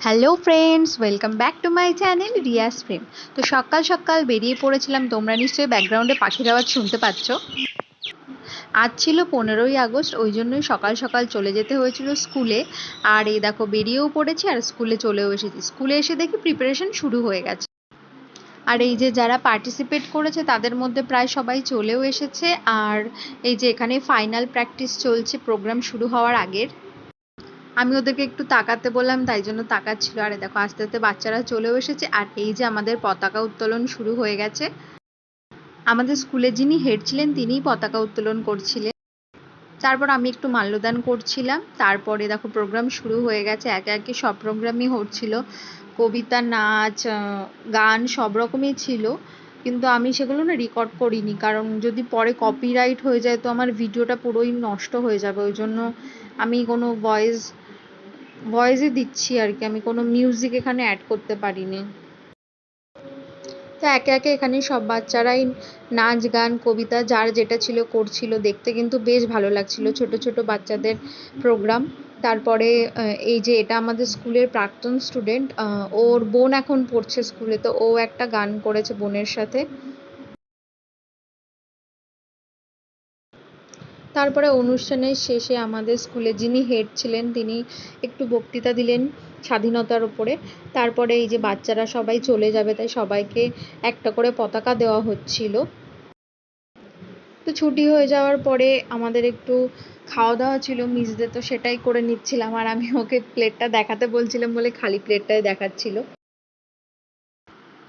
Hello friends, welcome back to my channel Riya's frame. তো সকাল সকাল বেরিয়ে পড়েছিলাম। তোমরা নিশ্চয়ই ব্যাকগ্রাউন্ডে পাখির আওয়াজ শুনতে পাচ্ছ। আজ ছিল 15ই আগস্ট, ওই জন্যই সকাল সকাল চলে যেতে হয়েছিল স্কুলে। আর এই দেখো বেরিয়েও পড়েছি আর স্কুলে চলেও এসেছি। স্কুলে এসে দেখি প্রিপারেশন শুরু হয়ে গেছে। আর এই যে যারা পার্টিসিপেট করেছে তাদের মধ্যে প্রায় সবাই চলেও এসেছে। আর এই যে এখানে ফাইনাল প্র্যাকটিস চলছে প্রোগ্রাম শুরু হওয়ার আগের। আমি ওদেরকে একটু তাকাতে বললাম, তাই জন্য তাকাচ্ছিল। আর দেখো আস্তে আস্তে বাচ্চারা চলেও এসেছে। আর এই যে আমাদের পতাকা উত্তোলন শুরু হয়ে গেছে। আমাদের স্কুলে যিনি হেড ছিলেন তিনিই পতাকা উত্তোলন করছিলেন। তারপর আমি একটু মাল্যদান করছিলাম। তারপরে দেখো প্রোগ্রাম শুরু হয়ে গেছে। একে একে সব প্রোগ্রামই হচ্ছিল, কবিতা, নাচ, গান সব রকমই ছিল। কিন্তু আমি সেগুলো না রেকর্ড করিনি, কারণ যদি পরে কপিরাইট হয়ে যায় তো আমার ভিডিওটা পুরোই নষ্ট হয়ে যাবে। ওই জন্য আমি কোনো ভয়েসই দিচ্ছি আর কি, আমি কোনো মিউজিক এখানে অ্যাড করতে পারিনি। তো একে একে এখানে সব বাচ্চারাই নাচ, গান, কবিতা যার যেটা ছিল করছিল। দেখতে কিন্তু বেশ ভালো লাগছিল, ছোট ছোট বাচ্চাদের প্রোগ্রাম। তারপরে এই যে এটা আমাদের স্কুলের প্রাক্তন স্টুডেন্ট, ওর বোন এখন পড়ছে স্কুলে, তো ও একটা গান করেছে বোনের সাথে। তারপরে অনুষ্ঠানের শেষে আমাদের স্কুলে যিনি হেড ছিলেন তিনি একটু বক্তৃতা দিলেন স্বাধীনতার উপরে। তারপরে এই যে বাচ্চারা সবাই চলে যাবে তাই সবাইকে একটা করে পতাকা দেওয়া হচ্ছিল। তো ছুটি হয়ে যাওয়ার পরে আমাদের একটু খাওয়া দাওয়া ছিল মিসদের, তো সেটাই করে নিচ্ছিলাম। আর আমি ওকে প্লেটটা দেখাতে বলছিলাম বলে খালি প্লেটটাই দেখাচ্ছিল।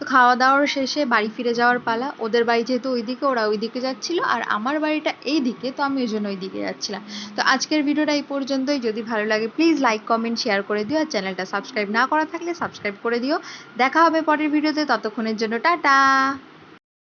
তো খাওয়া দাওয়ার শেষে বাড়ি ফিরে যাওয়ার পালা। ওদের বাড়ি যেহেতু ওইদিকে, ওরা ওইদিকে যাচ্ছিল, আর আমার বাড়িটা এই দিকে, তো আমি ওই জন্য ওই দিকে যাচ্ছিলাম। তো আজকের ভিডিওটা এই পর্যন্তই। যদি ভালো লাগে প্লিজ লাইক, কমেন্ট, শেয়ার করে দিও। আর চ্যানেলটা সাবস্ক্রাইব না করা থাকলে সাবস্ক্রাইব করে দিও। দেখা হবে পরের ভিডিওতে, ততক্ষণের জন্য টাটা।